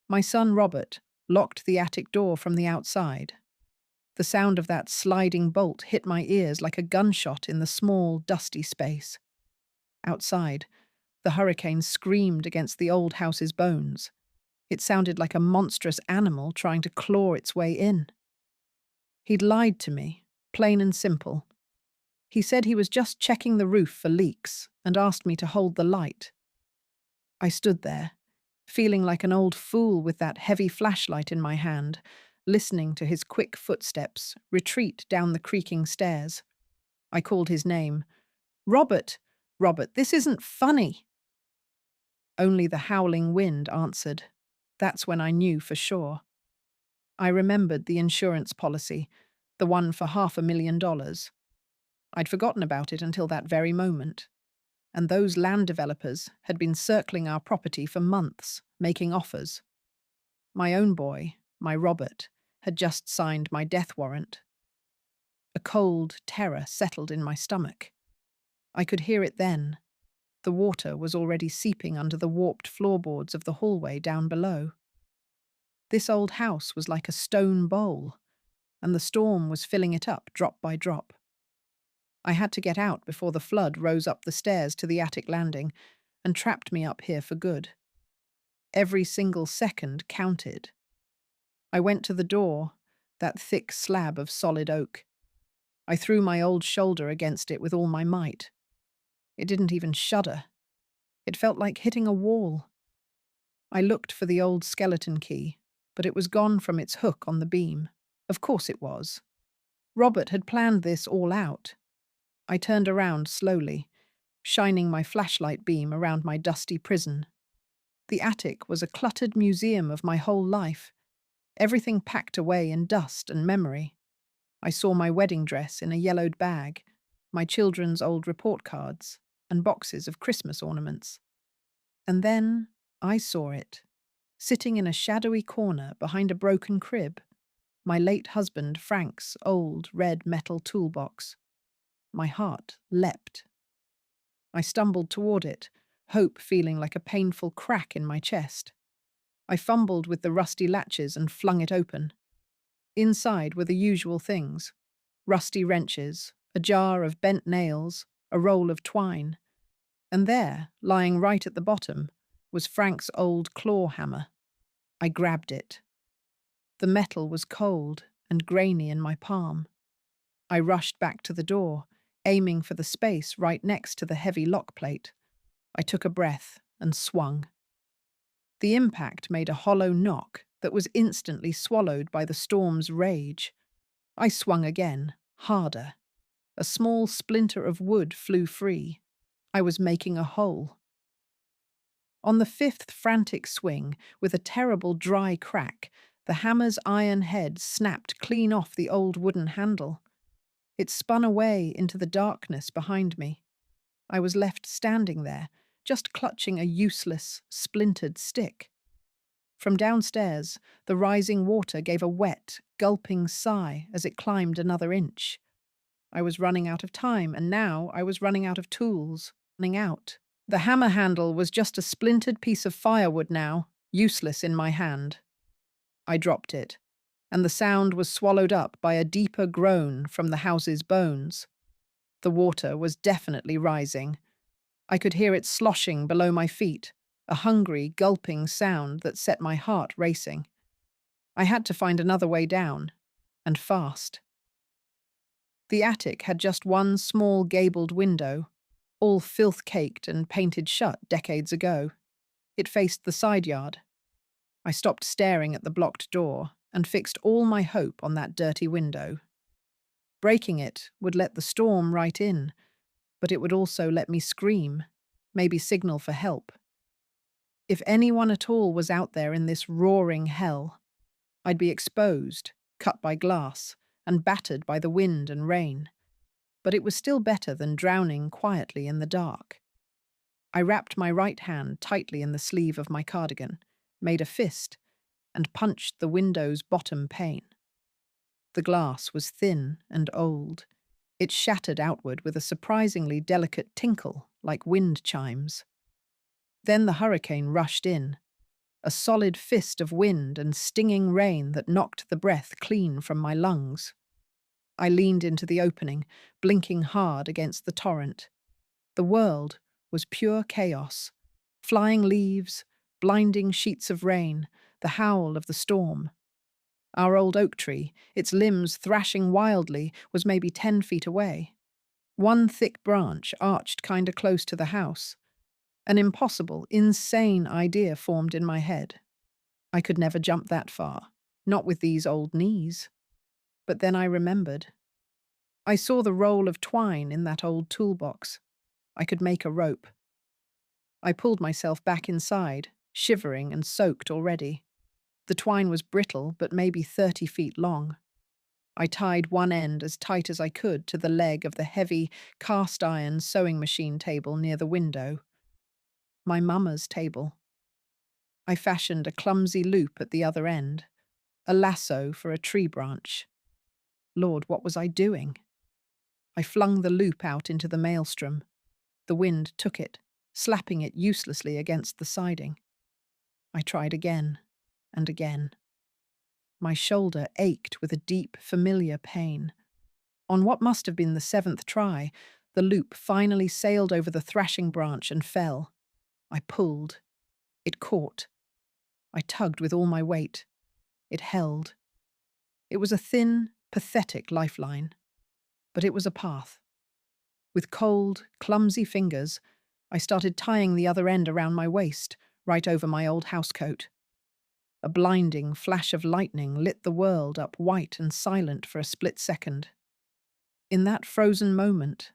My son Robert locked the attic door from the outside. The sound of that sliding bolt hit my ears like a gunshot in the small, dusty space. Outside, the hurricane screamed against the old house's bones. It sounded like a monstrous animal trying to claw its way in. He'd lied to me, plain and simple. He said he was just checking the roof for leaks and asked me to hold the light. I stood there, feeling like an old fool with that heavy flashlight in my hand, listening to his quick footsteps retreat down the creaking stairs. I called his name. "Robert! Robert, this isn't funny!" Only the howling wind answered. That's when I knew for sure. I remembered the insurance policy, the one for $500,000. I'd forgotten about it until that very moment. And those land developers had been circling our property for months, making offers. My own boy, my Robert, had just signed my death warrant. A cold terror settled in my stomach. I could hear it then. The water was already seeping under the warped floorboards of the hallway down below. This old house was like a stone bowl, and the storm was filling it up drop by drop. I had to get out before the flood rose up the stairs to the attic landing and trapped me up here for good. Every single second counted. I went to the door, that thick slab of solid oak. I threw my old shoulder against it with all my might. It didn't even shudder. It felt like hitting a wall. I looked for the old skeleton key, but it was gone from its hook on the beam. Of course it was. Robert had planned this all out. I turned around slowly, shining my flashlight beam around my dusty prison. The attic was a cluttered museum of my whole life, everything packed away in dust and memory. I saw my wedding dress in a yellowed bag, my children's old report cards, and boxes of Christmas ornaments. And then I saw it, sitting in a shadowy corner behind a broken crib, my late husband Frank's old red metal toolbox. My heart leapt. I stumbled toward it, hope feeling like a painful crack in my chest. I fumbled with the rusty latches and flung it open. Inside were the usual things: rusty wrenches, a jar of bent nails, a roll of twine. And there, lying right at the bottom, was Frank's old claw hammer. I grabbed it. The metal was cold and grainy in my palm. I rushed back to the door, aiming for the space right next to the heavy lock plate. I took a breath and swung. The impact made a hollow knock that was instantly swallowed by the storm's rage. I swung again, harder. A small splinter of wood flew free. I was making a hole. On the fifth frantic swing, with a terrible dry crack, the hammer's iron head snapped clean off the old wooden handle. It spun away into the darkness behind me. I was left standing there, just clutching a useless, splintered stick. From downstairs, the rising water gave a wet, gulping sigh as it climbed another inch. I was running out of time, and now I was running out of tools, running out. The hammer handle was just a splintered piece of firewood now, useless in my hand. I dropped it, and the sound was swallowed up by a deeper groan from the house's bones. The water was definitely rising. I could hear it sloshing below my feet, a hungry, gulping sound that set my heart racing. I had to find another way down, and fast. The attic had just one small gabled window, all filth-caked and painted shut decades ago. It faced the side yard. I stopped staring at the blocked door and fixed all my hope on that dirty window. Breaking it would let the storm right in, but it would also let me scream, maybe signal for help. If anyone at all was out there in this roaring hell, I'd be exposed, cut by glass, and battered by the wind and rain. But it was still better than drowning quietly in the dark. I wrapped my right hand tightly in the sleeve of my cardigan, made a fist, and punched the window's bottom pane. The glass was thin and old. It shattered outward with a surprisingly delicate tinkle, like wind chimes. Then the hurricane rushed in. a solid fist of wind and stinging rain that knocked the breath clean from my lungs. I leaned into the opening, blinking hard against the torrent. The world was pure chaos. Flying leaves, blinding sheets of rain, the howl of the storm. Our old oak tree, its limbs thrashing wildly, was maybe 10 feet away. One thick branch arched kinda close to the house. An impossible, insane idea formed in my head. I could never jump that far, not with these old knees. But then I remembered. I saw the roll of twine in that old toolbox. I could make a rope. I pulled myself back inside, shivering and soaked already. The twine was brittle, but maybe 30 feet long. I tied one end as tight as I could to the leg of the heavy, cast-iron sewing machine table near the window. My mama's table. I fashioned a clumsy loop at the other end, a lasso for a tree branch. Lord, what was I doing? I flung the loop out into the maelstrom. The wind took it, slapping it uselessly against the siding. I tried again and again. My shoulder ached with a deep, familiar pain. On what must have been the 7th try, the loop finally sailed over the thrashing branch and fell. I pulled. It caught. I tugged with all my weight. It held. It was a thin, pathetic lifeline. But it was a path. With cold, clumsy fingers, I started tying the other end around my waist, right over my old housecoat. A blinding flash of lightning lit the world up white and silent for a split second. In that frozen moment,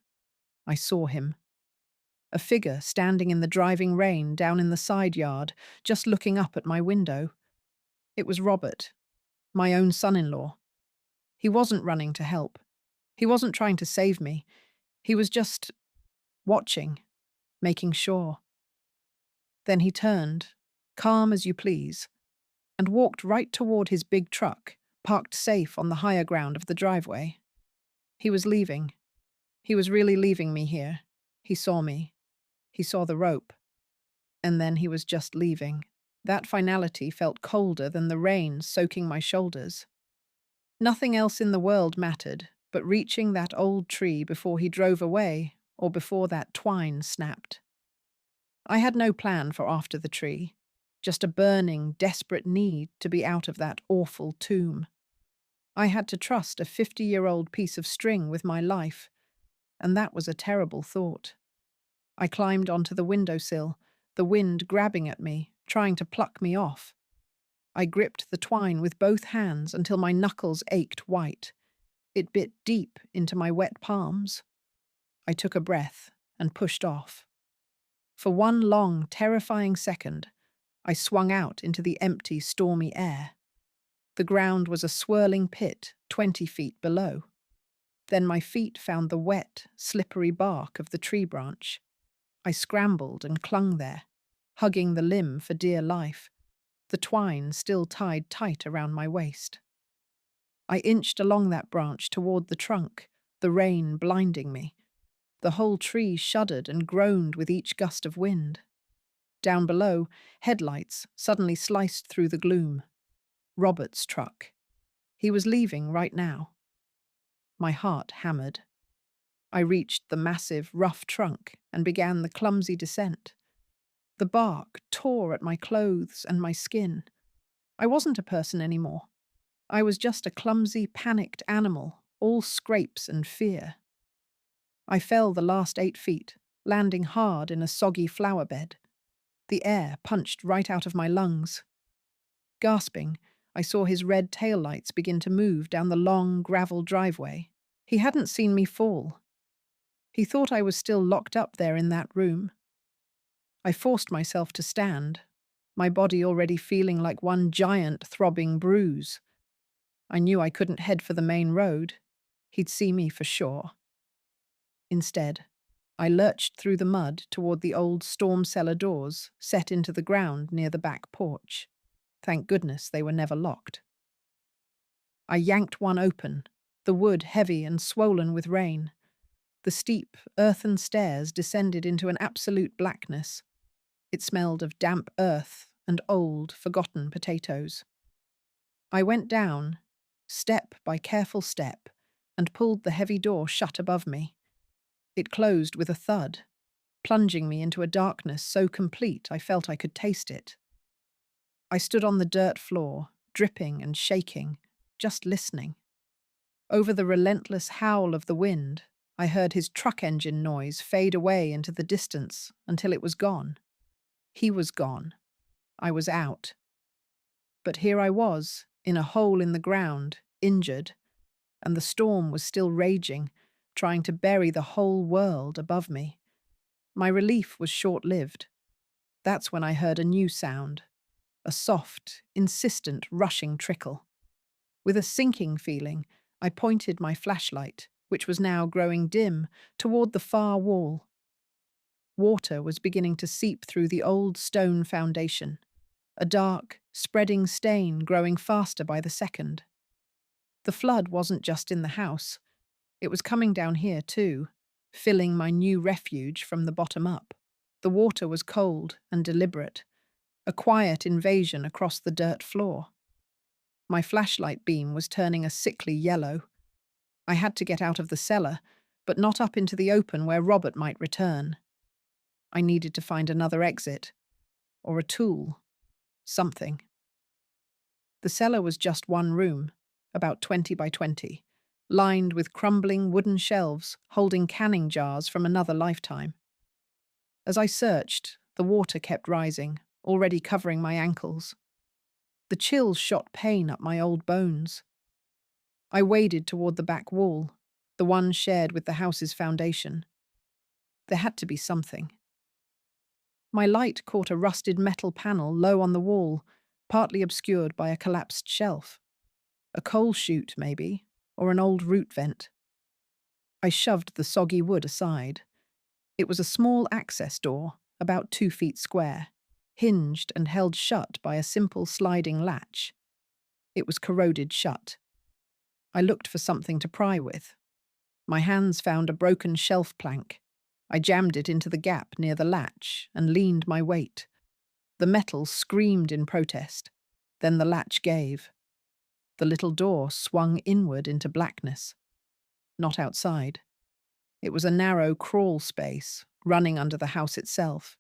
I saw him. A figure standing in the driving rain down in the side yard, just looking up at my window. It was Robert, my own son-in-law. He wasn't running to help. He wasn't trying to save me. He was just watching, making sure. Then he turned, calm as you please, and walked right toward his big truck, parked safe on the higher ground of the driveway. He was leaving. He was really leaving me here. He saw me. He saw the rope. And then he was just leaving. That finality felt colder than the rain soaking my shoulders. Nothing else in the world mattered but reaching that old tree before he drove away or before that twine snapped. I had no plan for after the tree, just a burning, desperate need to be out of that awful tomb. I had to trust a 50-year-old piece of string with my life, and that was a terrible thought. I climbed onto the windowsill, the wind grabbing at me, trying to pluck me off. I gripped the twine with both hands until my knuckles ached white. It bit deep into my wet palms. I took a breath and pushed off. For one long, terrifying second, I swung out into the empty, stormy air. The ground was a swirling pit 20 feet below. Then my feet found the wet, slippery bark of the tree branch. I scrambled and clung there, hugging the limb for dear life, the twine still tied tight around my waist. I inched along that branch toward the trunk, the rain blinding me. The whole tree shuddered and groaned with each gust of wind. Down below, headlights suddenly sliced through the gloom. Robert's truck. He was leaving right now. My heart hammered. I reached the massive, rough trunk and began the clumsy descent. The bark tore at my clothes and my skin. I wasn't a person anymore. I was just a clumsy, panicked animal, all scrapes and fear. I fell the last 8 feet, landing hard in a soggy flower bed. The air punched right out of my lungs. Gasping, I saw his red taillights begin to move down the long gravel driveway. He hadn't seen me fall. He thought I was still locked up there in that room. I forced myself to stand, my body already feeling like one giant throbbing bruise. I knew I couldn't head for the main road. He'd see me for sure. Instead, I lurched through the mud toward the old storm cellar doors set into the ground near the back porch. Thank goodness they were never locked. I yanked one open, the wood heavy and swollen with rain. The steep, earthen stairs descended into an absolute blackness. It smelled of damp earth and old, forgotten potatoes. I went down, step by careful step, and pulled the heavy door shut above me. It closed with a thud, plunging me into a darkness so complete I felt I could taste it. I stood on the dirt floor, dripping and shaking, just listening. Over the relentless howl of the wind, I heard his truck engine noise fade away into the distance until it was gone. He was gone. I was out. But here I was, in a hole in the ground, injured, and the storm was still raging, trying to bury the whole world above me. My relief was short-lived. That's when I heard a new sound, a soft, insistent, rushing trickle. With a sinking feeling, I pointed my flashlight, which was now growing dim, toward the far wall. Water was beginning to seep through the old stone foundation, a dark, spreading stain growing faster by the second. The flood wasn't just in the house. It was coming down here too, filling my new refuge from the bottom up. The water was cold and deliberate, a quiet invasion across the dirt floor. My flashlight beam was turning a sickly yellow. I had to get out of the cellar, but not up into the open where Robert might return. I needed to find another exit, or a tool, something. The cellar was just one room, about 20 by 20, lined with crumbling wooden shelves holding canning jars from another lifetime. As I searched, the water kept rising, already covering my ankles. The chills shot pain up my old bones. I waded toward the back wall, the one shared with the house's foundation. There had to be something. My light caught a rusted metal panel low on the wall, partly obscured by a collapsed shelf. A coal chute, maybe, or an old root vent. I shoved the soggy wood aside. It was a small access door, about 2 feet square, hinged and held shut by a simple sliding latch. It was corroded shut. I looked for something to pry with. My hands found a broken shelf plank. I jammed it into the gap near the latch and leaned my weight. The metal screamed in protest. Then the latch gave. The little door swung inward into blackness. Not outside. It was a narrow crawl space, running under the house itself.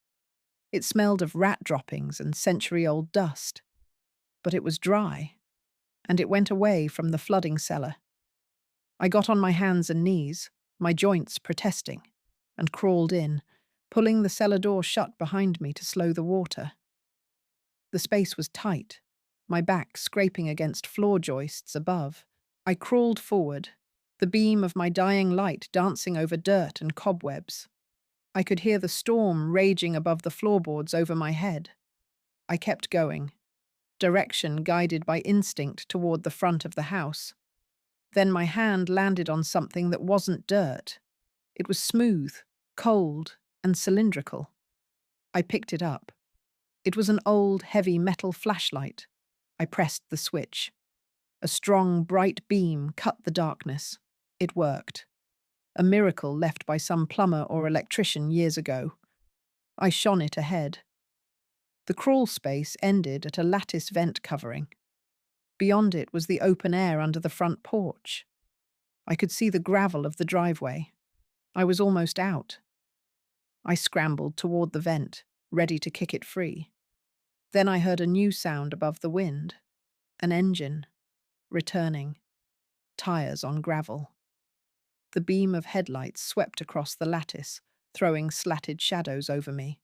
It smelled of rat droppings and century-old dust. But it was dry, and it went away from the flooding cellar. I got on my hands and knees, my joints protesting, and crawled in, pulling the cellar door shut behind me to slow the water. The space was tight, my back scraping against floor joists above. I crawled forward, the beam of my dying light dancing over dirt and cobwebs. I could hear the storm raging above the floorboards over my head. I kept going, direction guided by instinct toward the front of the house. Then my hand landed on something that wasn't dirt. It was smooth, cold, and cylindrical. I picked it up. It was an old, heavy metal flashlight. I pressed the switch. A strong, bright beam cut the darkness. It worked. A miracle left by some plumber or electrician years ago. I shone it ahead. The crawl space ended at a lattice vent covering. Beyond it was the open air under the front porch. I could see the gravel of the driveway. I was almost out. I scrambled toward the vent, ready to kick it free. Then I heard a new sound above the wind. An engine. Returning. Tires on gravel. The beam of headlights swept across the lattice, throwing slatted shadows over me.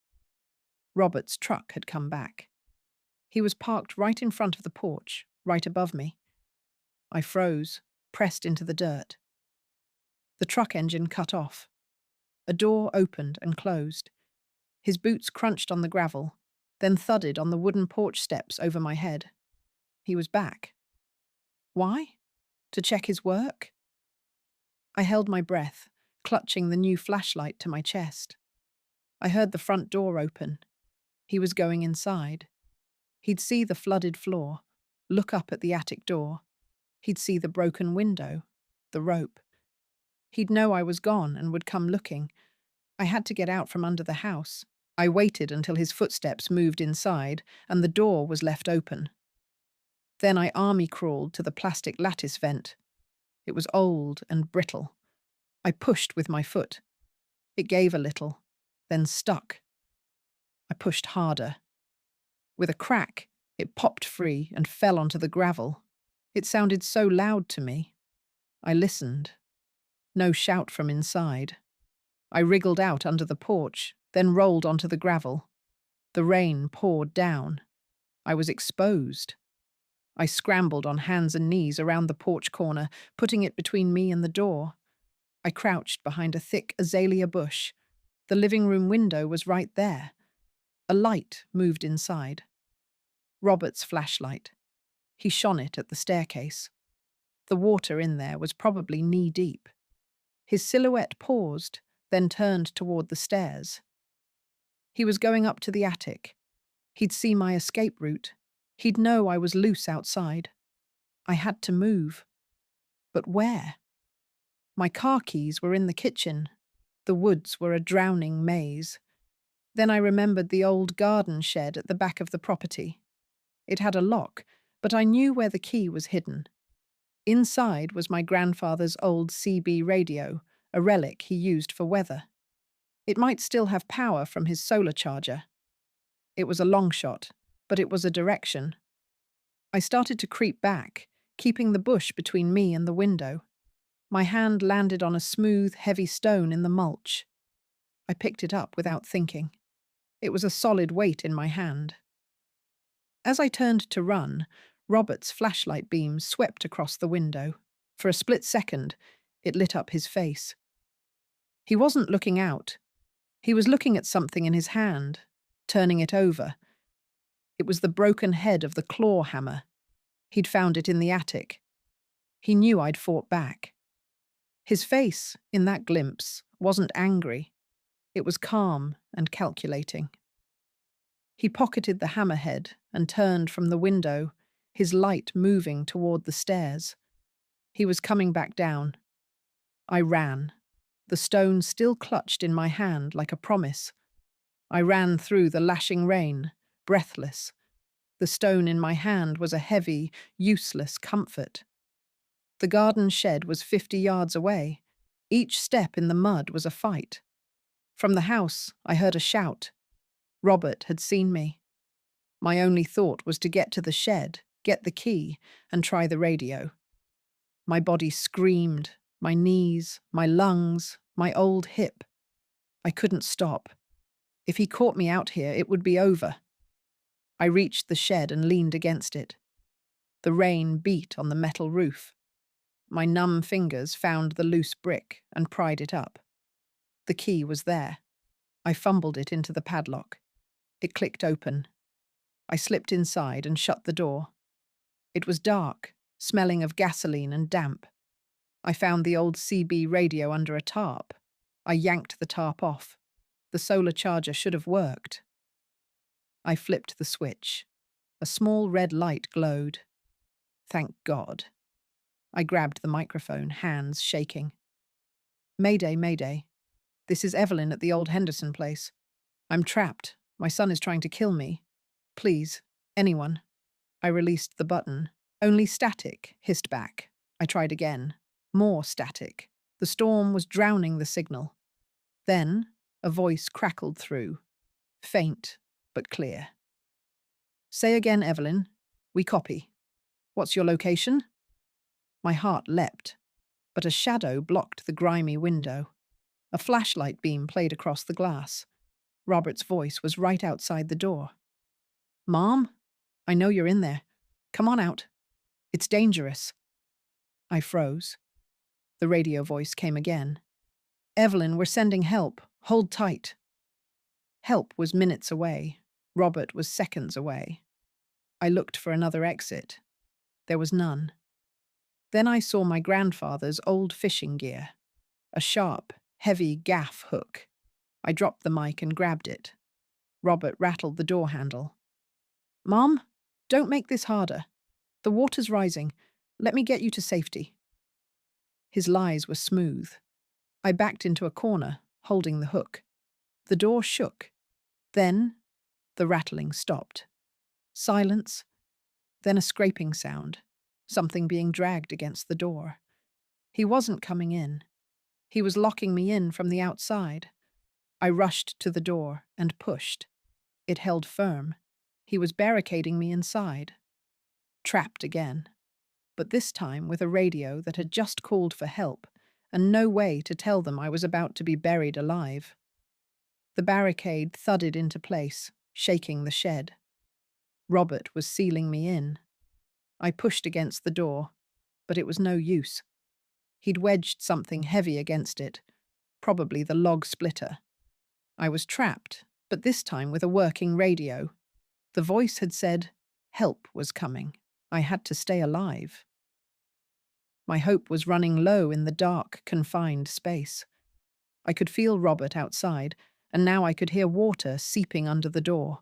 Robert's truck had come back. He was parked right in front of the porch, right above me. I froze, pressed into the dirt. The truck engine cut off. A door opened and closed. His boots crunched on the gravel, then thudded on the wooden porch steps over my head. He was back. Why? To check his work? I held my breath, clutching the new flashlight to my chest. I heard the front door open. He was going inside. He'd see the flooded floor, look up at the attic door. He'd see the broken window, the rope. He'd know I was gone and would come looking. I had to get out from under the house, I waited until his footsteps moved inside and the door was left open. Then I army crawled to the plastic lattice vent. It was old and brittle. I pushed with my foot. It gave a little, then stuck. I pushed harder. With a crack, it popped free and fell onto the gravel. It sounded so loud to me. I listened. No shout from inside. I wriggled out under the porch, then rolled onto the gravel. The rain poured down. I was exposed. I scrambled on hands and knees around the porch corner, putting it between me and the door. I crouched behind a thick azalea bush. The living room window was right there. A light moved inside. Robert's flashlight. He shone it at the staircase. The water in there was probably knee-deep. His silhouette paused, then turned toward the stairs. He was going up to the attic. He'd see my escape route. He'd know I was loose outside. I had to move. But where? My car keys were in the kitchen. The woods were a drowning maze. Then I remembered the old garden shed at the back of the property. It had a lock, but I knew where the key was hidden. Inside was my grandfather's old CB radio, a relic he used for weather. It might still have power from his solar charger. It was a long shot, but it was a direction. I started to creep back, keeping the bush between me and the window. My hand landed on a smooth, heavy stone in the mulch. I picked it up without thinking. It was a solid weight in my hand. As I turned to run, Robert's flashlight beam swept across the window. For a split second, it lit up his face. He wasn't looking out. He was looking at something in his hand, turning it over. It was the broken head of the claw hammer. He'd found it in the attic. He knew I'd fought back. His face, in that glimpse, wasn't angry. It was calm and calculating. He pocketed the hammerhead and turned from the window, his light moving toward the stairs. He was coming back down. I ran, the stone still clutched in my hand like a promise. I ran through the lashing rain, breathless. The stone in my hand was a heavy, useless comfort. The garden shed was 50 yards away. Each step in the mud was a fight. From the house, I heard a shout. Robert had seen me. My only thought was to get to the shed, get the key, and try the radio. My body screamed, my knees, my lungs, my old hip. I couldn't stop. If he caught me out here, it would be over. I reached the shed and leaned against it. The rain beat on the metal roof. My numb fingers found the loose brick and pried it up. The key was there. I fumbled it into the padlock. It clicked open. I slipped inside and shut the door. It was dark, smelling of gasoline and damp. I found the old CB radio under a tarp. I yanked the tarp off. The solar charger should have worked. I flipped the switch. A small red light glowed. Thank God. I grabbed the microphone, hands shaking. Mayday, mayday. This is Evelyn at the old Henderson place. I'm trapped. My son is trying to kill me. Please, anyone. I released the button. Only static hissed back. I tried again. More static. The storm was drowning the signal. Then, a voice crackled through. Faint, but clear. Say again, Evelyn. We copy. What's your location? My heart leapt, but a shadow blocked the grimy window. A flashlight beam played across the glass. Robert's voice was right outside the door. Mom? I know you're in there. Come on out. It's dangerous. I froze. The radio voice came again. Evelyn, we're sending help. Hold tight. Help was minutes away. Robert was seconds away. I looked for another exit. There was none. Then I saw my grandfather's old fishing gear. A sharp, heavy gaff hook. I dropped the mic and grabbed it. Robert rattled the door handle. Mom, don't make this harder. The water's rising. Let me get you to safety. His lies were smooth. I backed into a corner, holding the hook. The door shook. Then the rattling stopped. Silence, then a scraping sound, something being dragged against the door. He wasn't coming in. He was locking me in from the outside. I rushed to the door and pushed. It held firm. He was barricading me inside. Trapped again. But this time with a radio that had just called for help, and no way to tell them I was about to be buried alive. The barricade thudded into place, shaking the shed. Robert was sealing me in. I pushed against the door, but it was no use. He'd wedged something heavy against it, probably the log splitter. I was trapped, but this time with a working radio. The voice had said, help was coming. I had to stay alive. My hope was running low in the dark, confined space. I could feel Robert outside, and now I could hear water seeping under the door.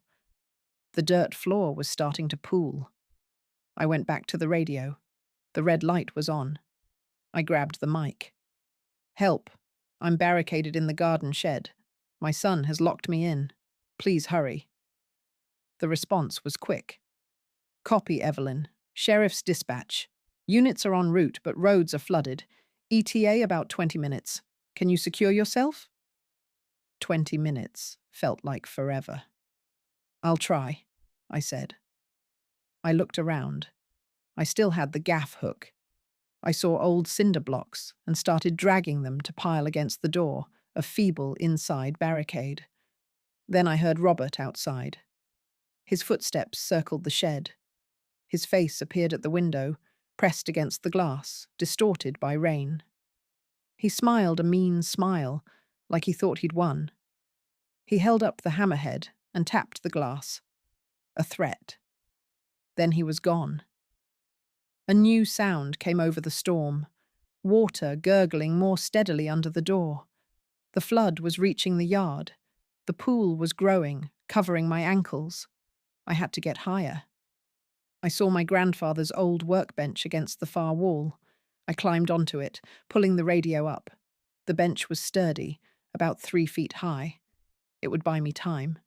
The dirt floor was starting to pool. I went back to the radio. The red light was on. I grabbed the mic. Help. I'm barricaded in the garden shed. My son has locked me in. Please hurry. The response was quick. Copy, Evelyn. Sheriff's dispatch. Units are en route, but roads are flooded. ETA about 20 minutes. Can you secure yourself? 20 minutes felt like forever. I'll try, I said. I looked around. I still had the gaff hook. I saw old cinder blocks and started dragging them to pile against the door, a feeble inside barricade. Then I heard Robert outside. His footsteps circled the shed. His face appeared at the window, pressed against the glass, distorted by rain. He smiled a mean smile, like he thought he'd won. He held up the hammerhead and tapped the glass. A threat. Then he was gone. A new sound came over the storm, water gurgling more steadily under the door. The flood was reaching the yard. The pool was growing, covering my ankles. I had to get higher. I saw my grandfather's old workbench against the far wall. I climbed onto it, pulling the radio up. The bench was sturdy, about 3 feet high. It would buy me time.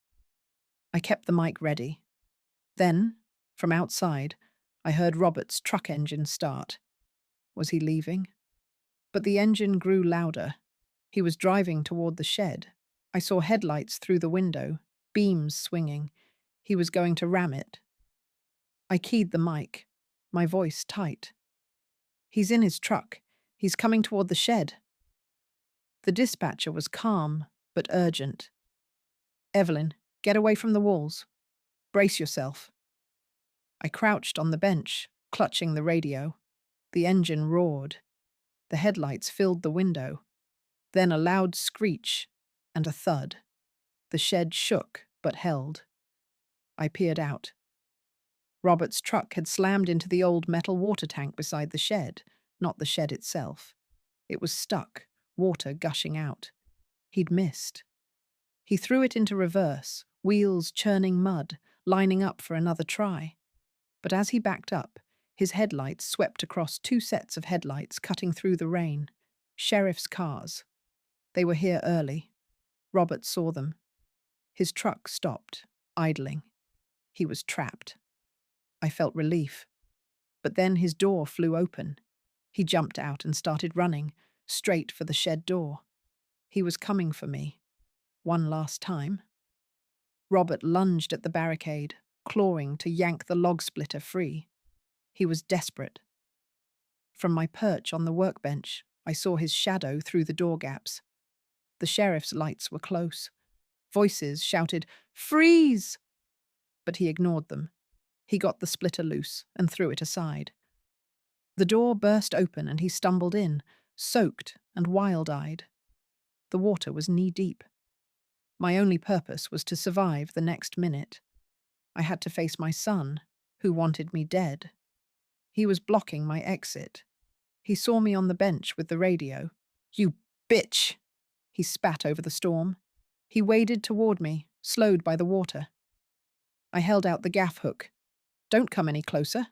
I kept the mic ready. Then, from outside, I heard Robert's truck engine start. Was he leaving? But the engine grew louder. He was driving toward the shed. I saw headlights through the window, beams swinging. He was going to ram it. I keyed the mic, my voice tight. He's in his truck. He's coming toward the shed. The dispatcher was calm, but urgent. Evelyn, get away from the walls. Brace yourself. I crouched on the bench, clutching the radio. The engine roared. The headlights filled the window. Then a loud screech and a thud. The shed shook, but held. I peered out. Robert's truck had slammed into the old metal water tank beside the shed, not the shed itself. It was stuck, water gushing out. He'd missed. He threw it into reverse, wheels churning mud, lining up for another try. But as he backed up, his headlights swept across 2 sets of headlights cutting through the rain. Sheriff's cars. They were here early. Robert saw them. His truck stopped, idling. He was trapped. I felt relief. But then his door flew open. He jumped out and started running, straight for the shed door. He was coming for me. One last time. Robert lunged at the barricade, clawing to yank the log splitter free. He was desperate. From my perch on the workbench, I saw his shadow through the door gaps. The sheriff's lights were close. Voices shouted, "Freeze!" But he ignored them. He got the splitter loose and threw it aside. The door burst open and he stumbled in, soaked and wild-eyed. The water was knee-deep. My only purpose was to survive the next minute. I had to face my son, who wanted me dead. He was blocking my exit. He saw me on the bench with the radio. "You bitch!" He spat over the storm. He waded toward me, slowed by the water. I held out the gaff hook. "Don't come any closer."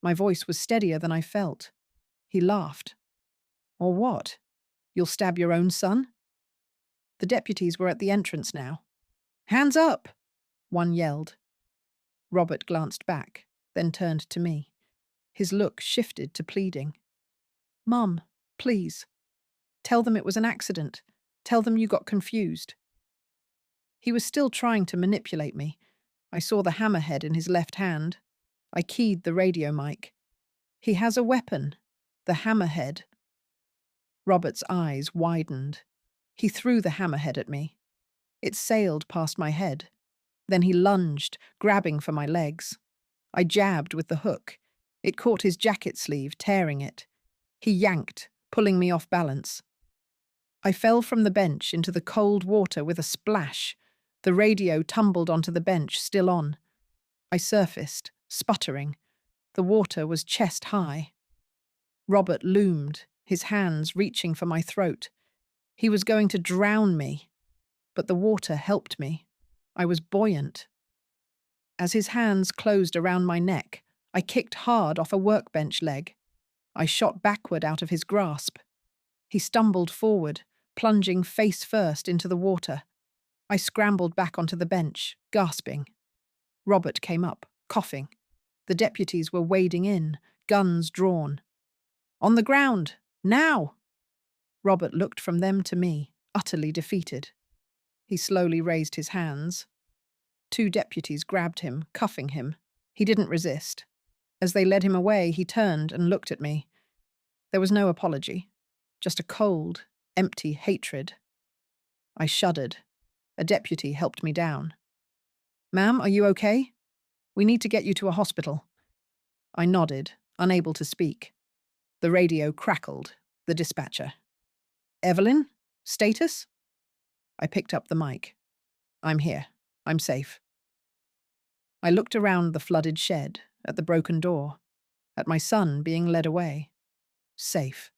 My voice was steadier than I felt. He laughed. "Or what? You'll stab your own son?" The deputies were at the entrance now. Hands up! One yelled. Robert glanced back, then turned to me. His look shifted to pleading. Mum, please. Tell them it was an accident. Tell them you got confused. He was still trying to manipulate me. I saw the hammerhead in his left hand. I keyed the radio mic. He has a weapon. The hammerhead. Robert's eyes widened. He threw the hammerhead at me. It sailed past my head. Then he lunged, grabbing for my legs. I jabbed with the hook. It caught his jacket sleeve, tearing it. He yanked, pulling me off balance. I fell from the bench into the cold water with a splash. The radio tumbled onto the bench, still on. I surfaced, sputtering. The water was chest high. Robert loomed, his hands reaching for my throat. He was going to drown me, but the water helped me. I was buoyant. As his hands closed around my neck, I kicked hard off a workbench leg. I shot backward out of his grasp. He stumbled forward, plunging face first into the water. I scrambled back onto the bench, gasping. Robert came up, coughing. The deputies were wading in, guns drawn. On the ground! Now! Robert looked from them to me, utterly defeated. He slowly raised his hands. 2 deputies grabbed him, cuffing him. He didn't resist. As they led him away, he turned and looked at me. There was no apology, just a cold, empty hatred. I shuddered. A deputy helped me down. Ma'am, are you okay? We need to get you to a hospital. I nodded, unable to speak. The radio crackled, the dispatcher. Evelyn? Status? I picked up the mic. I'm here. I'm safe. I looked around the flooded shed, at the broken door, at my son being led away. Safe.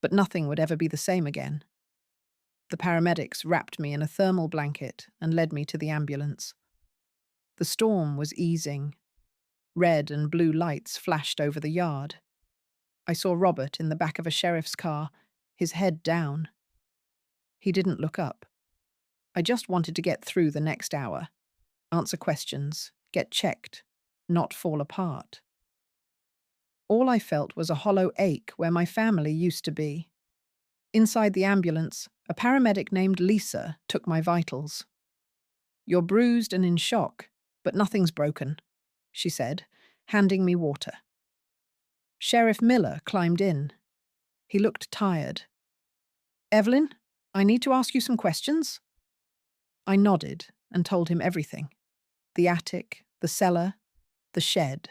But nothing would ever be the same again. The paramedics wrapped me in a thermal blanket and led me to the ambulance. The storm was easing. Red and blue lights flashed over the yard. I saw Robert in the back of a sheriff's car, his head down. He didn't look up. I just wanted to get through the next hour, answer questions, get checked, not fall apart. All I felt was a hollow ache where my family used to be. Inside the ambulance, a paramedic named Lisa took my vitals. You're bruised and in shock, but nothing's broken, she said, handing me water. Sheriff Miller climbed in. He looked tired. Evelyn, I need to ask you some questions. I nodded and told him everything. The attic, the cellar, the shed.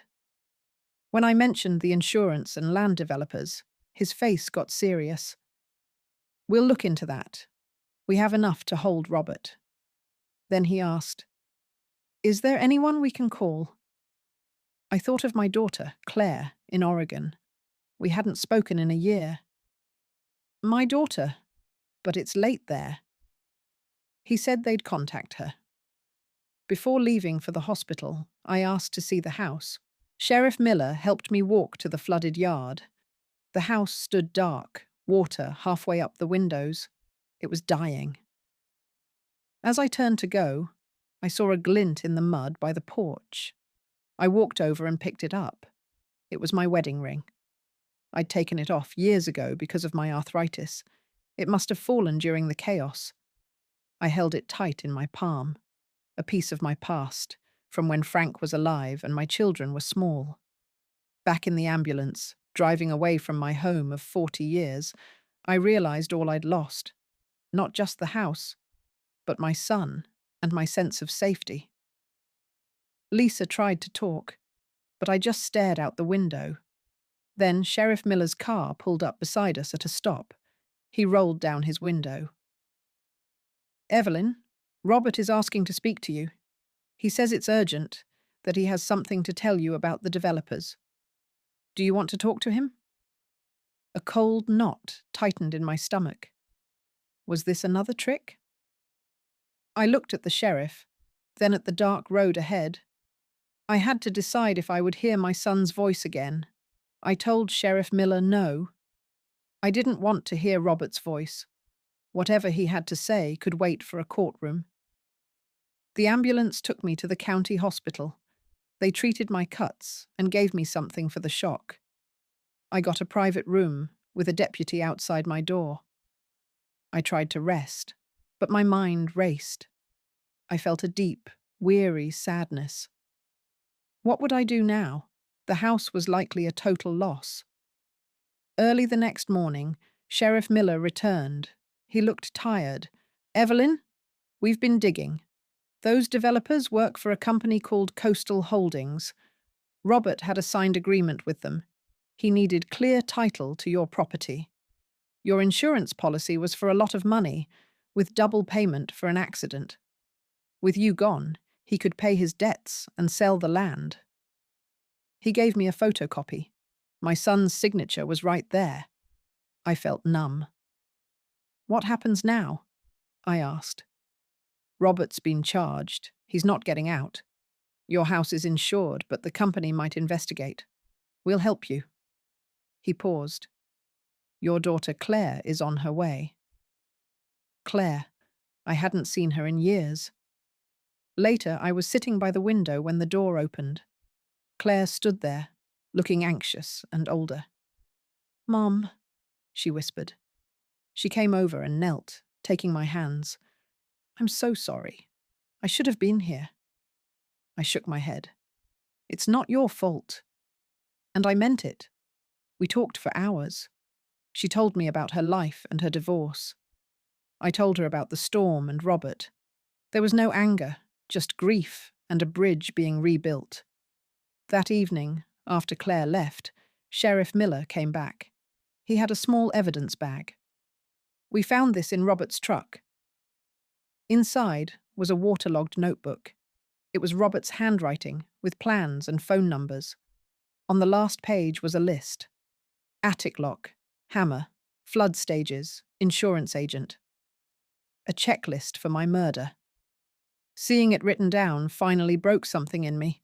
When I mentioned the insurance and land developers, his face got serious. We'll look into that. We have enough to hold Robert. Then he asked, Is there anyone we can call? I thought of my daughter, Claire, in Oregon. We hadn't spoken in a year. My daughter, but it's late there. He said they'd contact her. Before leaving for the hospital, I asked to see the house. Sheriff Miller helped me walk to the flooded yard. The house stood dark, water halfway up the windows. It was dying. As I turned to go, I saw a glint in the mud by the porch. I walked over and picked it up. It was my wedding ring. I'd taken it off years ago because of my arthritis. It must have fallen during the chaos. I held it tight in my palm, a piece of my past, from when Frank was alive and my children were small. Back in the ambulance, driving away from my home of 40 years, I realized all I'd lost. Not just the house, but my son and my sense of safety. Lisa tried to talk, but I just stared out the window. Then Sheriff Miller's car pulled up beside us at a stop. He rolled down his window. Evelyn, Robert is asking to speak to you. He says it's urgent, that he has something to tell you about the developers. Do you want to talk to him? A cold knot tightened in my stomach. Was this another trick? I looked at the sheriff, then at the dark road ahead. I had to decide if I would hear my son's voice again. I told Sheriff Miller no. I didn't want to hear Robert's voice. Whatever he had to say could wait for a courtroom. The ambulance took me to the county hospital. They treated my cuts and gave me something for the shock. I got a private room with a deputy outside my door. I tried to rest, but my mind raced. I felt a deep, weary sadness. What would I do now? The house was likely a total loss. Early the next morning, Sheriff Miller returned. He looked tired. "Evelyn, we've been digging. Those developers work for a company called Coastal Holdings. Robert had a signed agreement with them. He needed clear title to your property. Your insurance policy was for a lot of money, with double payment for an accident. With you gone, he could pay his debts and sell the land." He gave me a photocopy. My son's signature was right there. I felt numb. "What happens now?" I asked. "Robert's been charged. He's not getting out. Your house is insured, but the company might investigate. We'll help you." He paused. "Your daughter Claire is on her way." Claire. I hadn't seen her in years. Later, I was sitting by the window when the door opened. Claire stood there, looking anxious and older. "Mom," she whispered. She came over and knelt, taking my hands. "I'm so sorry. I should have been here." I shook my head. "It's not your fault." And I meant it. We talked for hours. She told me about her life and her divorce. I told her about the storm and Robert. There was no anger, just grief and a bridge being rebuilt. That evening, after Claire left, Sheriff Miller came back. He had a small evidence bag. "We found this in Robert's truck." Inside was a waterlogged notebook. It was Robert's handwriting, with plans and phone numbers. On the last page was a list: attic lock, hammer, flood stages, insurance agent. A checklist for my murder. Seeing it written down finally broke something in me.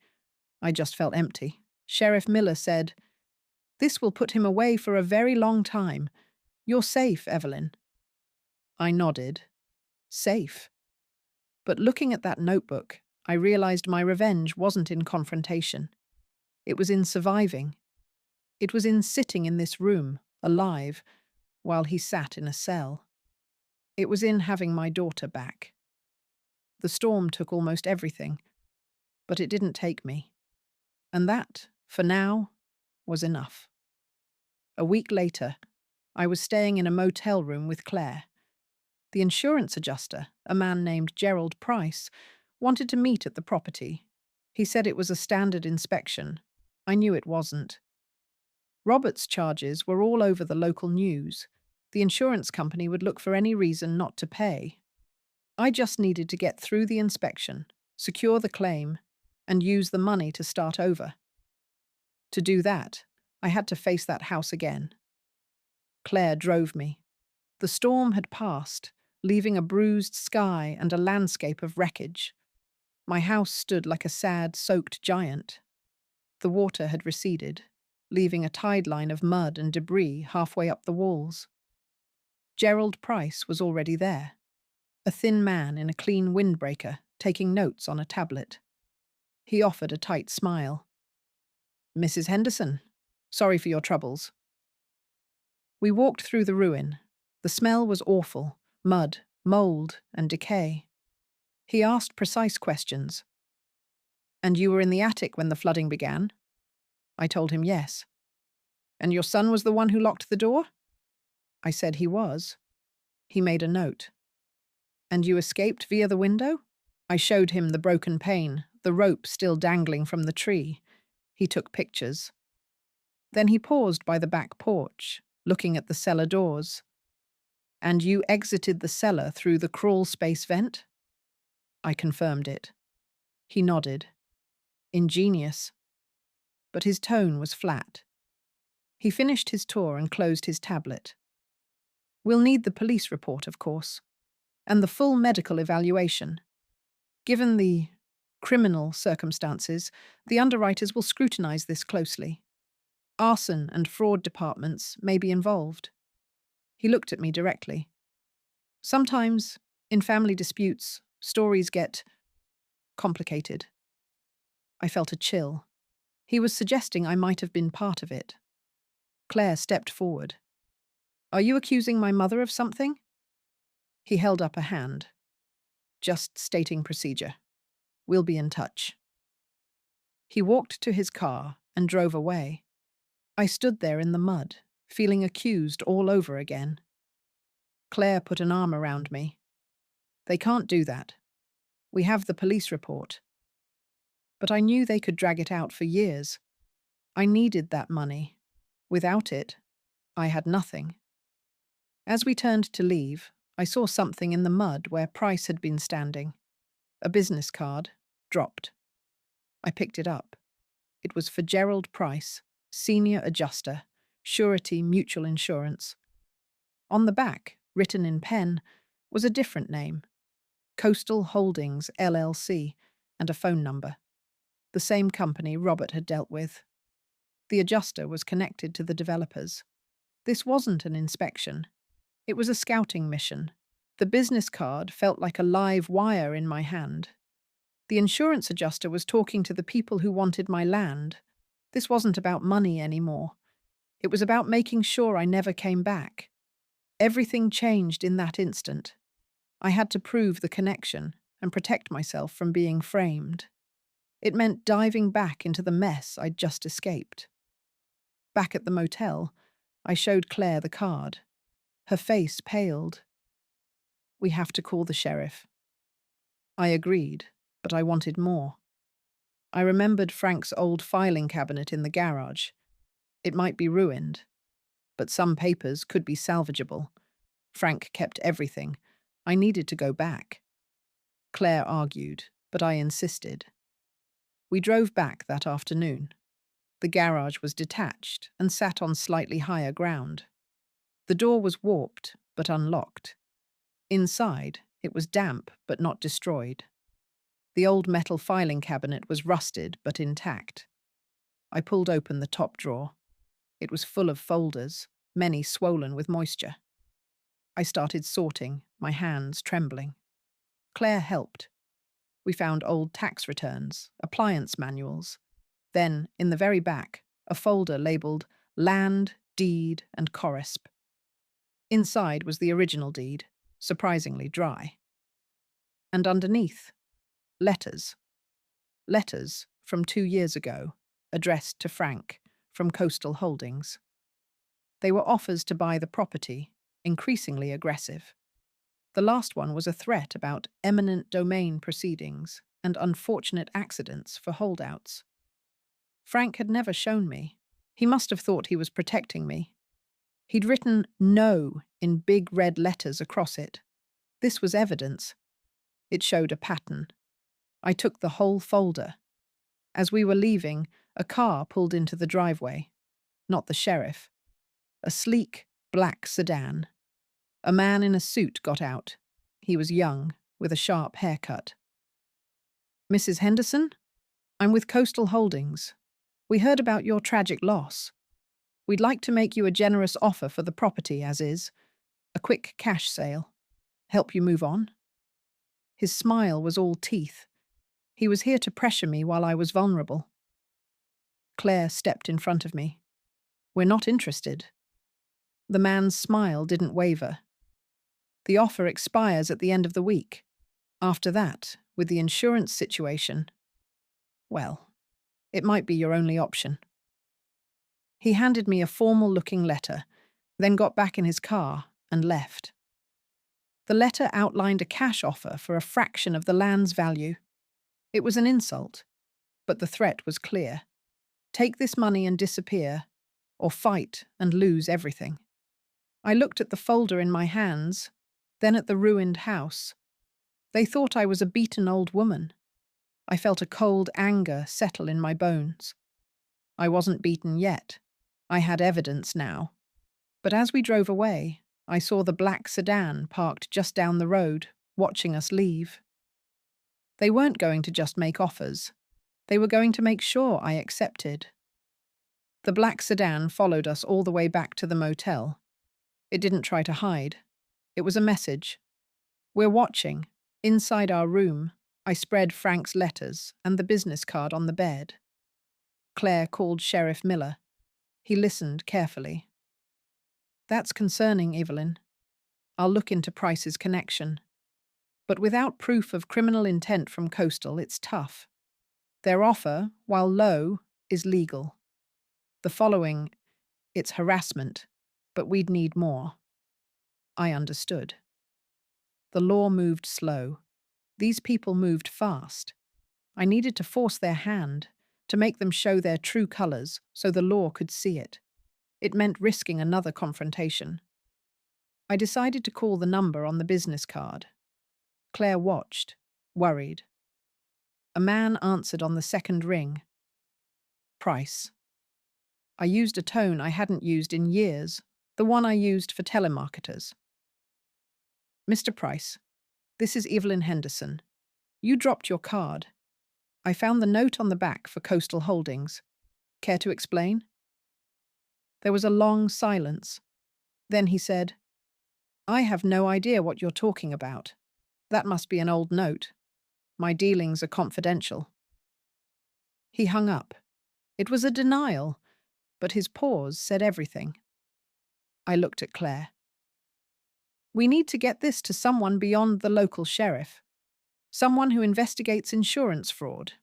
I just felt empty. Sheriff Miller said, "This will put him away for a very long time. You're safe, Evelyn." I nodded. Safe. But looking at that notebook, I realized my revenge wasn't in confrontation. It was in surviving. It was in sitting in this room, alive, while he sat in a cell. It was in having my daughter back. The storm took almost everything, but it didn't take me. And that, for now, was enough. A week later, I was staying in a motel room with Claire. The insurance adjuster, a man named Gerald Price, wanted to meet at the property. He said it was a standard inspection. I knew it wasn't. Robert's charges were all over the local news. The insurance company would look for any reason not to pay. I just needed to get through the inspection, secure the claim, and use the money to start over. To do that, I had to face that house again. Claire drove me. The storm had passed, leaving a bruised sky and a landscape of wreckage. My house stood like a sad, soaked giant. The water had receded, leaving a tide line of mud and debris halfway up the walls. Gerald Price was already there, a thin man in a clean windbreaker, taking notes on a tablet. He offered a tight smile. "Mrs. Henderson, sorry for your troubles." We walked through the ruin. The smell was awful: mud, mold, and decay. He asked precise questions. "And you were in the attic when the flooding began?" I told him yes. "And your son was the one who locked the door?" I said he was. He made a note. "And you escaped via the window?" I showed him the broken pane, the rope still dangling from the tree. He took pictures. Then he paused by the back porch, looking at the cellar doors. "And you exited the cellar through the crawl space vent?" I confirmed it. He nodded. Ingenious. But his tone was flat. He finished his tour and closed his tablet. "We'll need the police report, of course, and the full medical evaluation. Given the criminal circumstances, the underwriters will scrutinize this closely. Arson and fraud departments may be involved." He looked at me directly. "Sometimes, in family disputes, stories get Complicated. I felt a chill. He was suggesting I might have been part of it. Claire stepped forward. Are you accusing my mother of something? He held up a hand. Just stating procedure. We'll be in touch. He walked to his car and drove away. I stood there in the mud, feeling accused all over again. Claire put an arm around me. They can't do that. We have the police report. But I knew they could drag it out for years. I needed that money. Without it, I had nothing. As we turned to leave, I saw something in the mud where Price had been standing. A business card, dropped. I picked it up. It was for Gerald Price, Senior Adjuster, Surety Mutual Insurance. On the back, written in pen, was a different name, Coastal Holdings, LLC, and a phone number. The same company Robert had dealt with. The adjuster was connected to the developers. This wasn't an inspection. It was a scouting mission. The business card felt like a live wire in my hand. The insurance adjuster was talking to the people who wanted my land. This wasn't about money anymore. It was about making sure I never came back. Everything changed in that instant. I had to prove the connection and protect myself from being framed. It meant diving back into the mess I'd just escaped. Back at the motel, I showed Claire the card. Her face paled. We have to call the sheriff. I agreed, but I wanted more. I remembered Frank's old filing cabinet in the garage. It might be ruined, but some papers could be salvageable. Frank kept everything. I needed to go back. Claire argued, but I insisted. We drove back that afternoon. The garage was detached and sat on slightly higher ground. The door was warped, but unlocked. Inside, it was damp, but not destroyed. The old metal filing cabinet was rusted, but intact. I pulled open the top drawer. It was full of folders, many swollen with moisture. I started sorting, my hands trembling. Claire helped. We found old tax returns, appliance manuals. Then, in the very back, a folder labelled Land, Deed, and Corresp. Inside was the original deed, surprisingly dry. And underneath, letters. Letters from 2 years ago, addressed to Frank, from Coastal Holdings. They were offers to buy the property, increasingly aggressive. The last one was a threat about eminent domain proceedings and unfortunate accidents for holdouts. Frank had never shown me. He must have thought he was protecting me. He'd written "No" in big red letters across it. This was evidence. It showed a pattern. I took the whole folder. As we were leaving, a car pulled into the driveway. Not the sheriff. A sleek, black sedan. A man in a suit got out. He was young, with a sharp haircut. Mrs. Henderson? I'm with Coastal Holdings. We heard about your tragic loss. We'd like to make you a generous offer for the property as is. A quick cash sale. Help you move on? His smile was all teeth. He was here to pressure me while I was vulnerable. Claire stepped in front of me. We're not interested. The man's smile didn't waver. The offer expires at the end of the week. After that, with the insurance situation, well, it might be your only option. He handed me a formal-looking letter, then got back in his car and left. The letter outlined a cash offer for a fraction of the land's value. It was an insult, but the threat was clear. Take this money and disappear, or fight and lose everything. I looked at the folder in my hands, then at the ruined house. They thought I was a beaten old woman. I felt a cold anger settle in my bones. I wasn't beaten yet. I had evidence now. But as we drove away, I saw the black sedan parked just down the road, watching us leave. They weren't going to just make offers. They were going to make sure I accepted. The black sedan followed us all the way back to the motel. It didn't try to hide. It was a message. We're watching, inside our room, I spread Frank's letters and the business card on the bed. Claire called Sheriff Miller. He listened carefully. That's concerning, Evelyn. I'll look into Price's connection. But without proof of criminal intent from Coastal, it's tough. Their offer, while low, is legal. The following, it's harassment, but we'd need more. I understood. The law moved slow. These people moved fast. I needed to force their hand, to make them show their true colors so the law could see it. It meant risking another confrontation. I decided to call the number on the business card. Claire watched, worried. A man answered on the second ring. Price. I used a tone I hadn't used in years, the one I used for telemarketers. Mr. Price, this is Evelyn Henderson. You dropped your card. I found the note on the back for Coastal Holdings. Care to explain? There was a long silence. Then he said, I have no idea what you're talking about. That must be an old note. My dealings are confidential. He hung up. It was a denial, but his pause said everything. I looked at Claire. We need to get this to someone beyond the local sheriff, someone who investigates insurance fraud.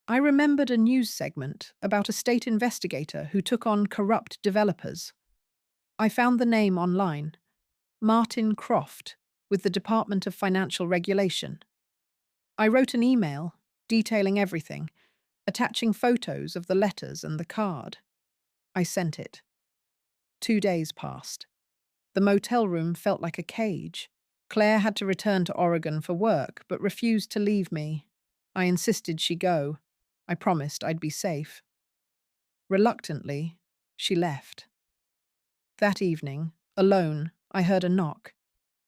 I remembered a news segment about a state investigator who took on corrupt developers. I found the name online, Martin Croft, with the Department of Financial Regulation. I wrote an email detailing everything, attaching photos of the letters and the card. I sent it. 2 days passed. The motel room felt like a cage. Claire had to return to Oregon for work, but refused to leave me. I insisted she go. I promised I'd be safe. Reluctantly, she left. That evening, alone, I heard a knock.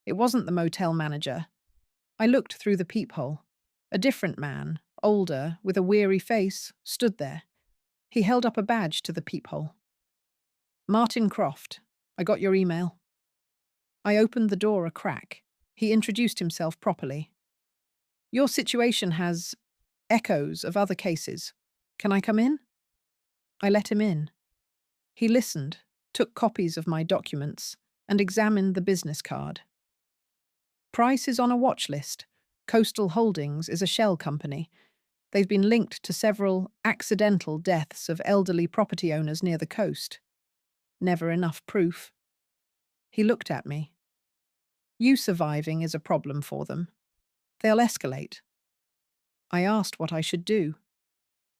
It wasn't the motel manager. I looked through the peephole. A different man, older, with a weary face, stood there. He held up a badge to the peephole. Martin Croft, I got your email. I opened the door a crack. He introduced himself properly. Your situation has echoes of other cases. Can I come in? I let him in. He listened, took copies of my documents, and examined the business card. Price is on a watch list. Coastal Holdings is a shell company. They've been linked to several accidental deaths of elderly property owners near the coast. Never enough proof. He looked at me. You surviving is a problem for them. They'll escalate. I asked what I should do.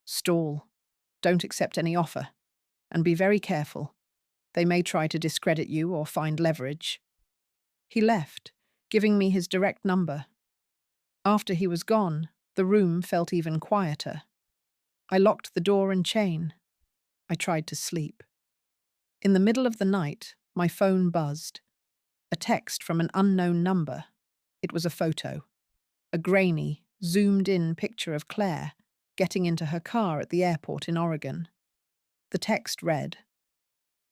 Stall. Don't accept any offer. And be very careful. They may try to discredit you or find leverage. He left, giving me his direct number. After he was gone, the room felt even quieter. I locked the door and chain. I tried to sleep. In the middle of the night, my phone buzzed. A text from an unknown number. It was a photo. A grainy, zoomed-in picture of Claire getting into her car at the airport in Oregon. The text read,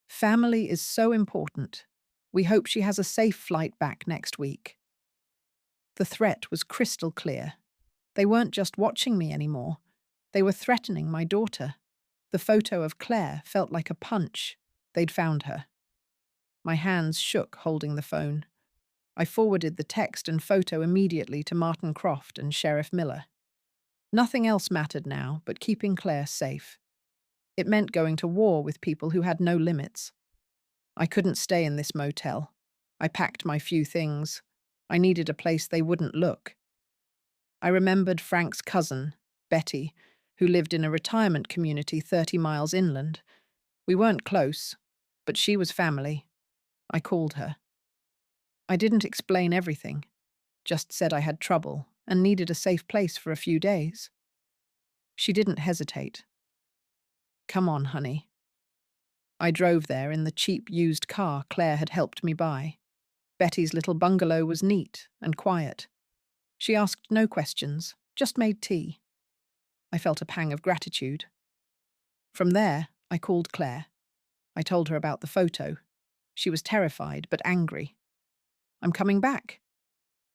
Family is so important. We hope she has a safe flight back next week. The threat was crystal clear. They weren't just watching me anymore. They were threatening my daughter. The photo of Claire felt like a punch. They'd found her. My hands shook holding the phone. I forwarded the text and photo immediately to Martin Croft and Sheriff Miller. Nothing else mattered now but keeping Claire safe. It meant going to war with people who had no limits. I couldn't stay in this motel. I packed my few things. I needed a place they wouldn't look. I remembered Frank's cousin, Betty, who lived in a retirement community 30 miles inland. We weren't close, but she was family. I called her. I didn't explain everything, just said I had trouble and needed a safe place for a few days. She didn't hesitate. Come on, honey. I drove there in the cheap used car Claire had helped me buy. Betty's little bungalow was neat and quiet. She asked no questions, just made tea. I felt a pang of gratitude. From there, I called Claire. I told her about the photo. She was terrified but angry. I'm coming back.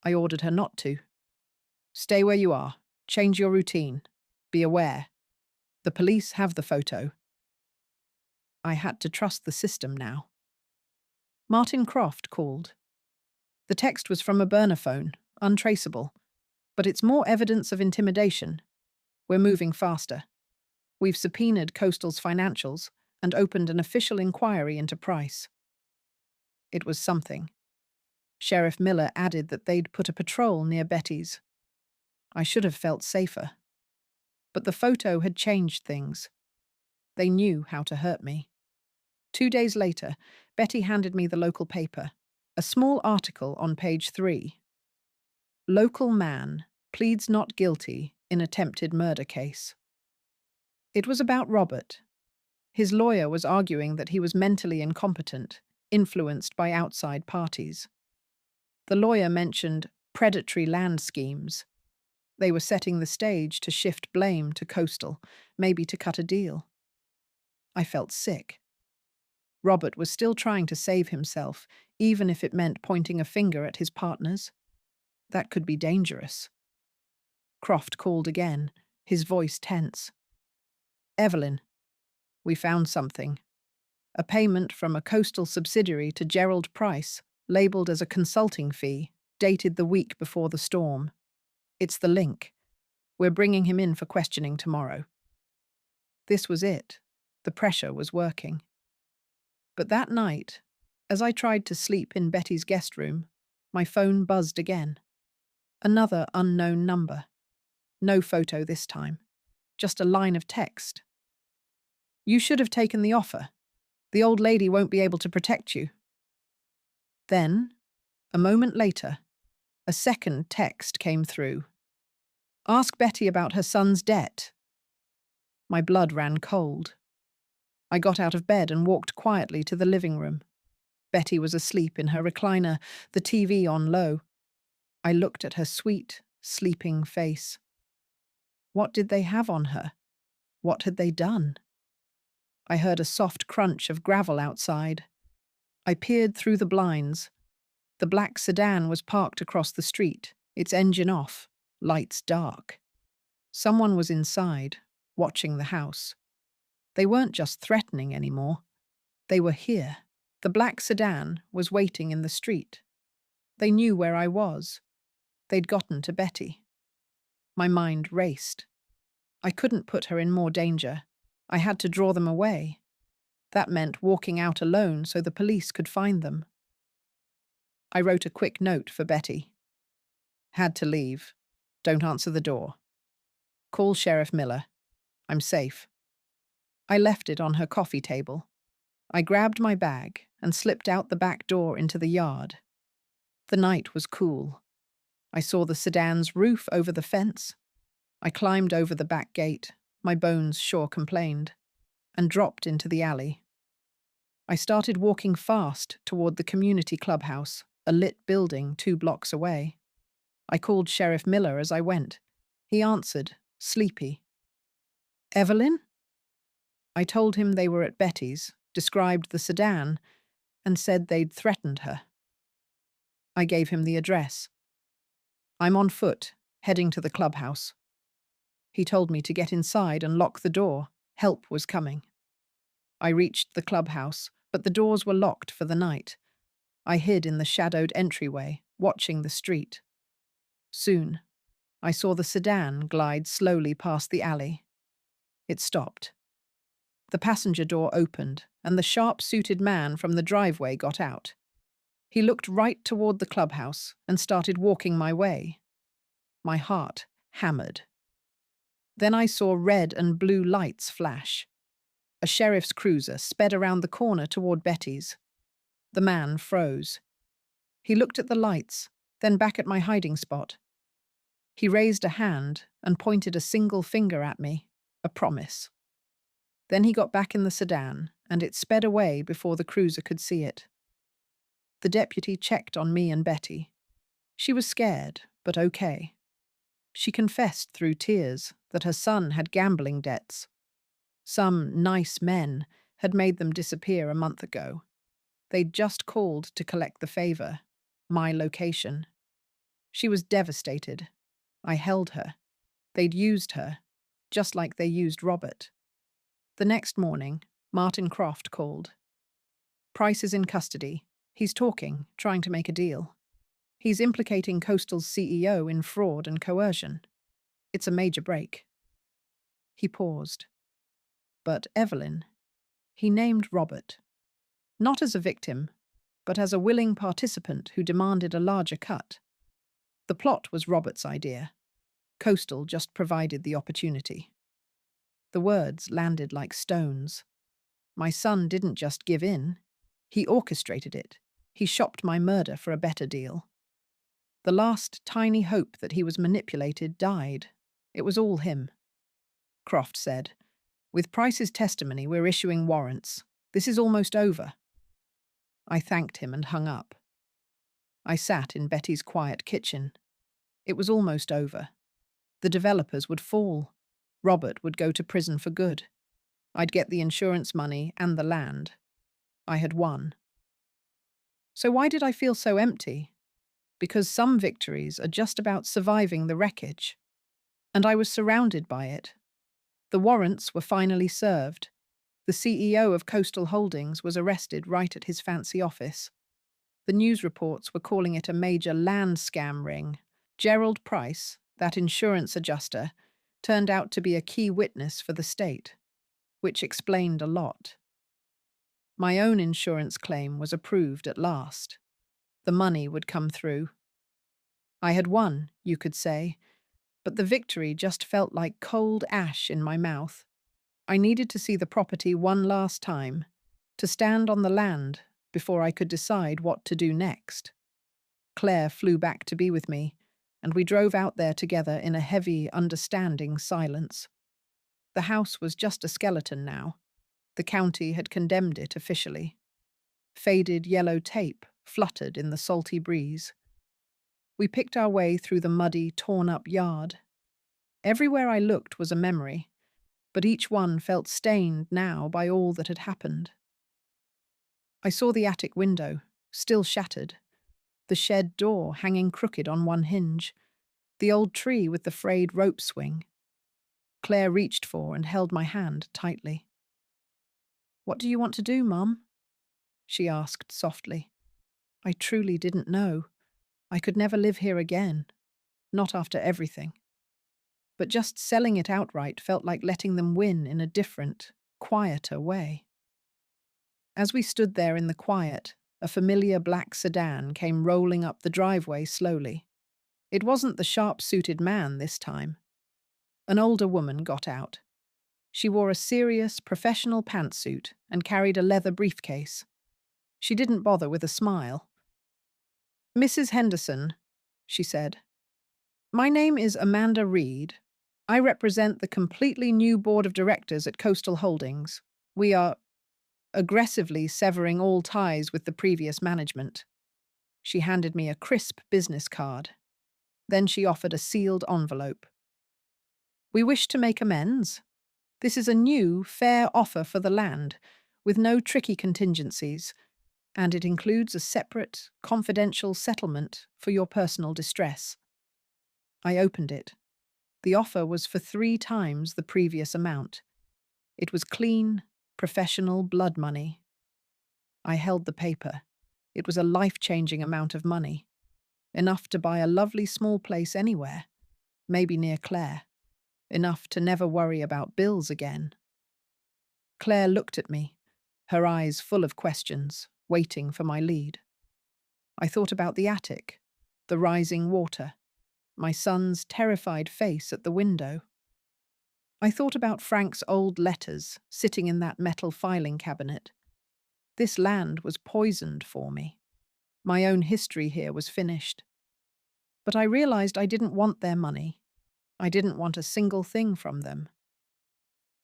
I ordered her not to. Stay where you are. Change your routine. Be aware. The police have the photo. I had to trust the system now. Martin Croft called. The text was from a burner phone, untraceable. But it's more evidence of intimidation. We're moving faster. We've subpoenaed Coastal's financials and opened an official inquiry into Price. It was something. Sheriff Miller added that they'd put a patrol near Betty's. I should have felt safer. But the photo had changed things. They knew how to hurt me. 2 days later, Betty handed me the local paper, a small article on page 3. Local man pleads not guilty in attempted murder case. It was about Robert. His lawyer was arguing that he was mentally incompetent, influenced by outside parties. The lawyer mentioned predatory land schemes. They were setting the stage to shift blame to Coastal, maybe to cut a deal. I felt sick. Robert was still trying to save himself, even if it meant pointing a finger at his partners. That could be dangerous. Croft called again, his voice tense. Evelyn, we found something. A payment from a Coastal subsidiary to Gerald Price, labelled as a consulting fee, dated the week before the storm. It's the link. We're bringing him in for questioning tomorrow. This was it. The pressure was working. But that night, as I tried to sleep in Betty's guest room, my phone buzzed again. Another unknown number. No photo this time. Just a line of text. You should have taken the offer. The old lady won't be able to protect you. Then, a moment later, a second text came through. Ask Betty about her son's debt. My blood ran cold. I got out of bed and walked quietly to the living room. Betty was asleep in her recliner, the TV on low. I looked at her sweet, sleeping face. What did they have on her? What had they done? I heard a soft crunch of gravel outside. I peered through the blinds. The black sedan was parked across the street, its engine off, lights dark. Someone was inside, watching the house. They weren't just threatening anymore. They were here. The black sedan was waiting in the street. They knew where I was. They'd gotten to Betty. My mind raced. I couldn't put her in more danger. I had to draw them away. That meant walking out alone so the police could find them. I wrote a quick note for Betty. Had to leave. Don't answer the door. Call Sheriff Miller. I'm safe. I left it on her coffee table. I grabbed my bag and slipped out the back door into the yard. The night was cool. I saw the sedan's roof over the fence. I climbed over the back gate, my bones sure complained, and dropped into the alley. I started walking fast toward the community clubhouse, a lit building 2 blocks away. I called Sheriff Miller as I went. He answered, sleepy. Evelyn? I told him they were at Betty's, described the sedan, and said they'd threatened her. I gave him the address. I'm on foot, heading to the clubhouse. He told me to get inside and lock the door. Help was coming. I reached the clubhouse, but the doors were locked for the night. I hid in the shadowed entryway, watching the street. Soon, I saw the sedan glide slowly past the alley. It stopped. The passenger door opened, and the sharp-suited man from the driveway got out. He looked right toward the clubhouse and started walking my way. My heart hammered. Then I saw red and blue lights flash. A sheriff's cruiser sped around the corner toward Betty's. The man froze. He looked at the lights, then back at my hiding spot. He raised a hand and pointed a single finger at me, a promise. Then he got back in the sedan, and it sped away before the cruiser could see it. The deputy checked on me and Betty. She was scared, but okay. She confessed through tears that her son had gambling debts. Some nice men had made them disappear a month ago. They'd just called to collect the favor, my location. She was devastated. I held her. They'd used her, just like they used Robert. The next morning, Martin Croft called. Price is in custody. He's talking, trying to make a deal. He's implicating Coastal's CEO in fraud and coercion. It's a major break. He paused. But Evelyn, he named Robert. Not as a victim, but as a willing participant who demanded a larger cut. The plot was Robert's idea. Coastal just provided the opportunity. The words landed like stones. My son didn't just give in. He orchestrated it. He shopped my murder for a better deal. The last tiny hope that he was manipulated died. It was all him. Croft said, "With Price's testimony, we're issuing warrants. This is almost over." I thanked him and hung up. I sat in Betty's quiet kitchen. It was almost over. The developers would fall. Robert would go to prison for good. I'd get the insurance money and the land. I had won. So why did I feel so empty? Because some victories are just about surviving the wreckage. And I was surrounded by it. The warrants were finally served. The CEO of Coastal Holdings was arrested right at his fancy office. The news reports were calling it a major land scam ring. Gerald Price, that insurance adjuster, turned out to be a key witness for the state, which explained a lot. My own insurance claim was approved at last. The money would come through. I had won, you could say, but the victory just felt like cold ash in my mouth. I needed to see the property one last time, to stand on the land before I could decide what to do next. Claire flew back to be with me, and we drove out there together in a heavy, understanding silence. The house was just a skeleton now. The county had condemned it officially. Faded yellow tape fluttered in the salty breeze. We picked our way through the muddy, torn-up yard. Everywhere I looked was a memory, but each one felt stained now by all that had happened. I saw the attic window, still shattered, the shed door hanging crooked on one hinge, the old tree with the frayed rope swing. Claire reached for and held my hand tightly. "What do you want to do, Mum?" she asked softly. I truly didn't know. I could never live here again, not after everything. But just selling it outright felt like letting them win in a different, quieter way. As we stood there in the quiet, a familiar black sedan came rolling up the driveway slowly. It wasn't the sharp-suited man this time. An older woman got out. She wore a serious, professional pantsuit and carried a leather briefcase. She didn't bother with a smile. "Mrs. Henderson," she said. "My name is Amanda Reed. I represent the completely new board of directors at Coastal Holdings. We are aggressively severing all ties with the previous management." She handed me a crisp business card. Then she offered a sealed envelope. "We wish to make amends. This is a new, fair offer for the land, with no tricky contingencies, and it includes a separate, confidential settlement for your personal distress." I opened it. The offer was for 3 times the previous amount. It was clean, professional blood money. I held the paper. It was a life-changing amount of money. Enough to buy a lovely small place anywhere, maybe near Claire. Enough to never worry about bills again. Claire looked at me, her eyes full of questions, waiting for my lead. I thought about the attic, the rising water, my son's terrified face at the window. I thought about Frank's old letters sitting in that metal filing cabinet. This land was poisoned for me. My own history here was finished. But I realized I didn't want their money. I didn't want a single thing from them.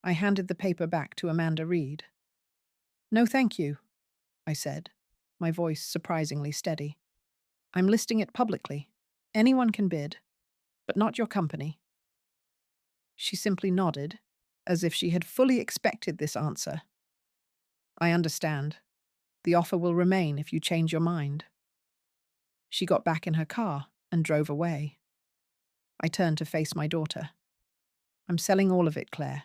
I handed the paper back to Amanda Reed. "No, thank you," I said, my voice surprisingly steady. "I'm listing it publicly. Anyone can bid, but not your company." She simply nodded, as if she had fully expected this answer. "I understand. The offer will remain if you change your mind." She got back in her car and drove away. I turned to face my daughter. I'm selling all of it, Claire.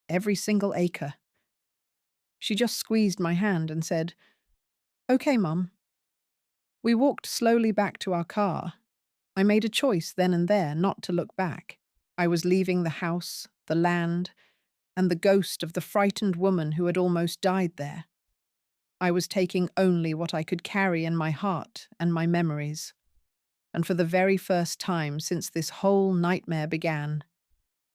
Every single acre. She just squeezed my hand and said, "Okay, Mum." We walked slowly back to our car. I made a choice then and there not to look back. I was leaving the house, the land, and the ghost of the frightened woman who had almost died there. I was taking only what I could carry in my heart and my memories. And for the very first time since this whole nightmare began,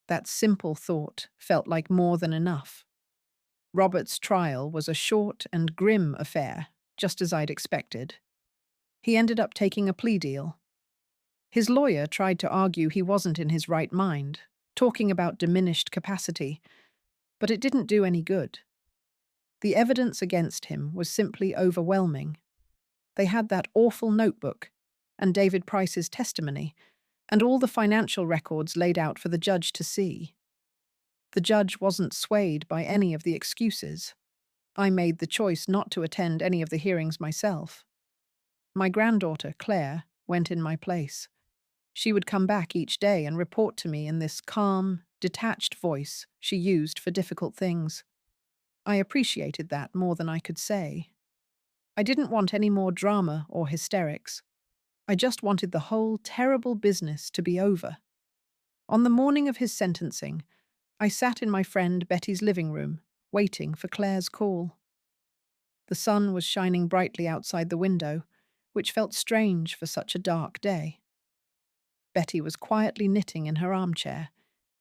that simple thought felt like more than enough. Robert's trial was a short and grim affair, just as I'd expected. He ended up taking a plea deal. His lawyer tried to argue he wasn't in his right mind, talking about diminished capacity, but it didn't do any good. The evidence against him was simply overwhelming. They had that awful notebook, and David Price's testimony, and all the financial records laid out for the judge to see. The judge wasn't swayed by any of the excuses. I made the choice not to attend any of the hearings myself. My granddaughter, Claire, went in my place. She would come back each day and report to me in this calm, detached voice she used for difficult things. I appreciated that more than I could say. I didn't want any more drama or hysterics. I just wanted the whole terrible business to be over. On the morning of his sentencing, I sat in my friend Betty's living room, waiting for Claire's call. The sun was shining brightly outside the window, which felt strange for such a dark day. Betty was quietly knitting in her armchair,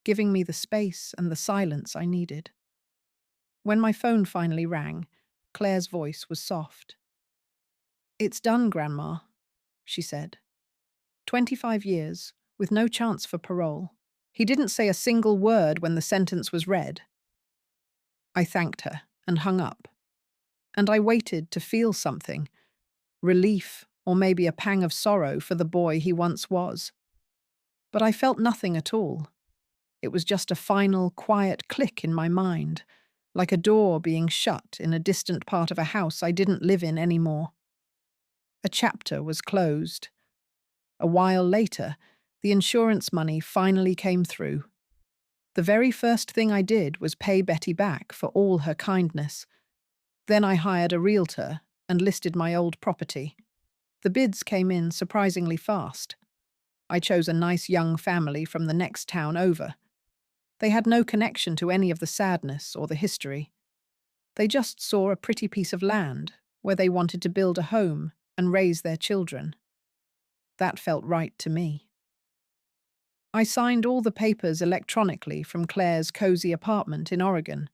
giving me the space and the silence I needed. When my phone finally rang, Claire's voice was soft. "It's done, Grandma," she said. 25 years, with no chance for parole. He didn't say a single word when the sentence was read. I thanked her and hung up. And I waited to feel something, relief or maybe a pang of sorrow for the boy he once was. But I felt nothing at all. It was just a final, quiet click in my mind, like a door being shut in a distant part of a house I didn't live in anymore. A chapter was closed. A while later, the insurance money finally came through. The very first thing I did was pay Betty back for all her kindness. Then I hired a realtor and listed my old property. The bids came in surprisingly fast. I chose a nice young family from the next town over. They had no connection to any of the sadness or the history. They just saw a pretty piece of land where they wanted to build a home and raise their children. That felt right to me. I signed all the papers electronically from Claire's cozy apartment in Oregon,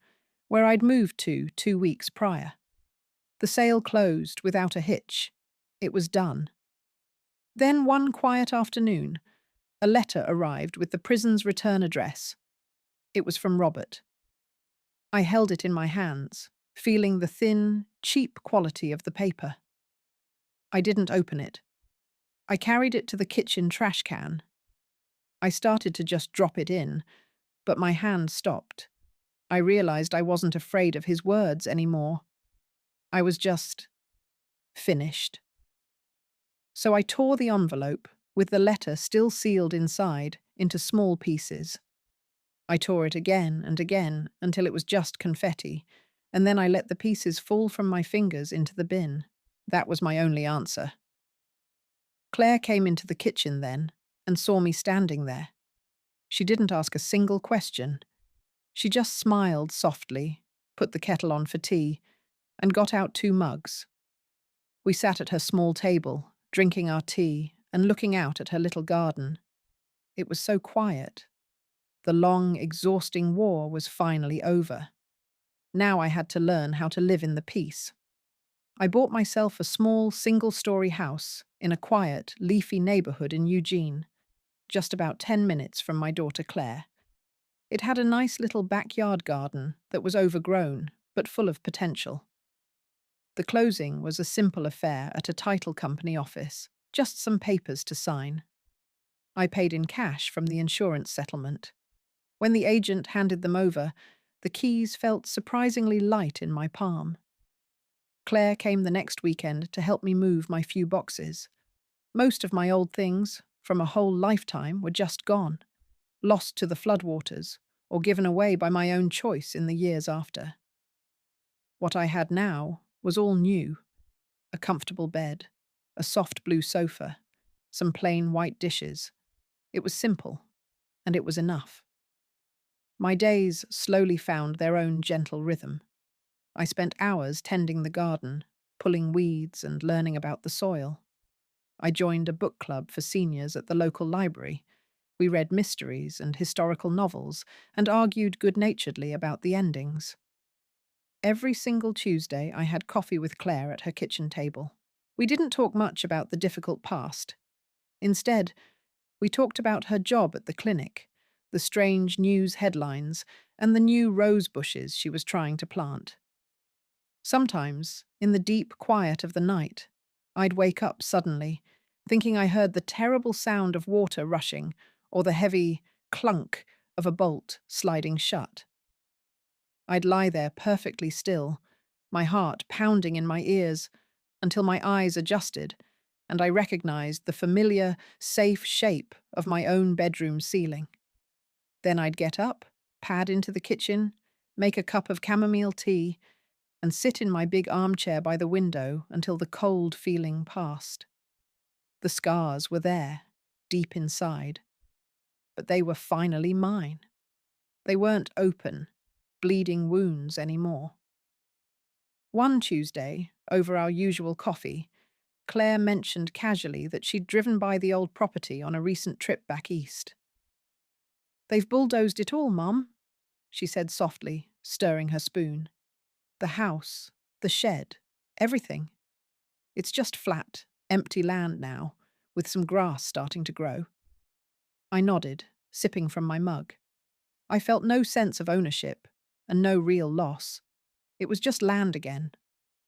where I'd moved to 2 weeks prior. The sale closed without a hitch. It was done. Then one quiet afternoon, a letter arrived with the prison's return address. It was from Robert. I held it in my hands, feeling the thin, cheap quality of the paper. I didn't open it. I carried it to the kitchen trash can. I started to just drop it in, but my hand stopped. I realized I wasn't afraid of his words anymore. I was just finished. So I tore the envelope, with the letter still sealed inside, into small pieces. I tore it again and again until it was just confetti, and then I let the pieces fall from my fingers into the bin. That was my only answer. Claire came into the kitchen then and saw me standing there. She didn't ask a single question. She just smiled softly, put the kettle on for tea, and got out 2 mugs. We sat at her small table, drinking our tea and looking out at her little garden. It was so quiet. The long, exhausting war was finally over. Now I had to learn how to live in the peace. I bought myself a small, single-story house in a quiet, leafy neighborhood in Eugene, just about 10 minutes from my daughter Claire. It had a nice little backyard garden that was overgrown, but full of potential. The closing was a simple affair at a title company office, just some papers to sign. I paid in cash from the insurance settlement. When the agent handed them over, the keys felt surprisingly light in my palm. Claire came the next weekend to help me move my few boxes. Most of my old things, from a whole lifetime were just gone, lost to the floodwaters, or given away by my own choice in the years after. What I had now was all new: a comfortable bed, a soft blue sofa, some plain white dishes. It was simple, and it was enough. My days slowly found their own gentle rhythm. I spent hours tending the garden, pulling weeds and learning about the soil. I joined a book club for seniors at the local library. We read mysteries and historical novels and argued good-naturedly about the endings. Every single Tuesday, I had coffee with Claire at her kitchen table. We didn't talk much about the difficult past. Instead, we talked about her job at the clinic, the strange news headlines, and the new rose bushes she was trying to plant. Sometimes, in the deep quiet of the night, I'd wake up suddenly, thinking I heard the terrible sound of water rushing or the heavy clunk of a bolt sliding shut. I'd lie there perfectly still, my heart pounding in my ears, until my eyes adjusted and I recognized the familiar, safe shape of my own bedroom ceiling. Then I'd get up, pad into the kitchen, make a cup of chamomile tea, and sit in my big armchair by the window until the cold feeling passed. The scars were there, deep inside, but they were finally mine. They weren't open, bleeding wounds anymore. One Tuesday, over our usual coffee, Claire mentioned casually that she'd driven by the old property on a recent trip back east. "They've bulldozed it all, Mum," she said softly, stirring her spoon. "The house, the shed, everything. It's just flat, empty land now, with some grass starting to grow." I nodded, sipping from my mug. I felt no sense of ownership, and no real loss. It was just land again.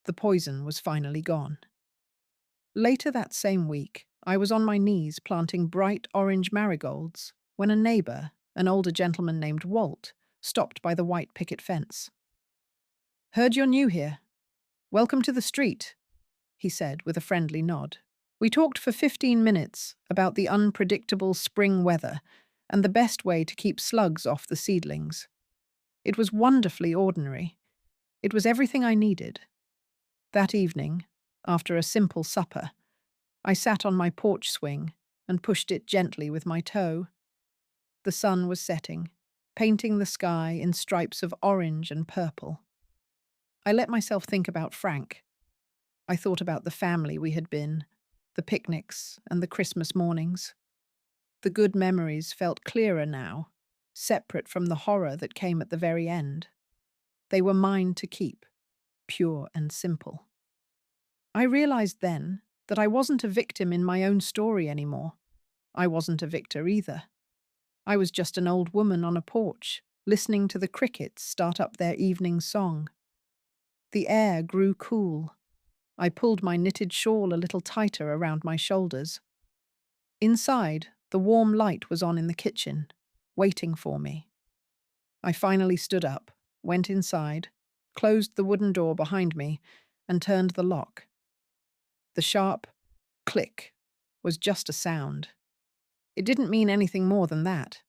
The poison was finally gone. Later that same week, I was on my knees planting bright orange marigolds when a neighbour, an older gentleman named Walt, stopped by the white picket fence. "Heard you're new here. Welcome to the street," he said with a friendly nod. We talked for 15 minutes about the unpredictable spring weather and the best way to keep slugs off the seedlings. It was wonderfully ordinary. It was everything I needed. That evening, after a simple supper, I sat on my porch swing and pushed it gently with my toe. The sun was setting, painting the sky in stripes of orange and purple. I let myself think about Frank. I thought about the family we had been, the picnics and the Christmas mornings. The good memories felt clearer now, separate from the horror that came at the very end. They were mine to keep, pure and simple. I realized then that I wasn't a victim in my own story anymore. I wasn't a victor either. I was just an old woman on a porch, listening to the crickets start up their evening song. The air grew cool. I pulled my knitted shawl a little tighter around my shoulders. Inside, the warm light was on in the kitchen, waiting for me. I finally stood up, went inside, closed the wooden door behind me, and turned the lock. The sharp click was just a sound. It didn't mean anything more than that.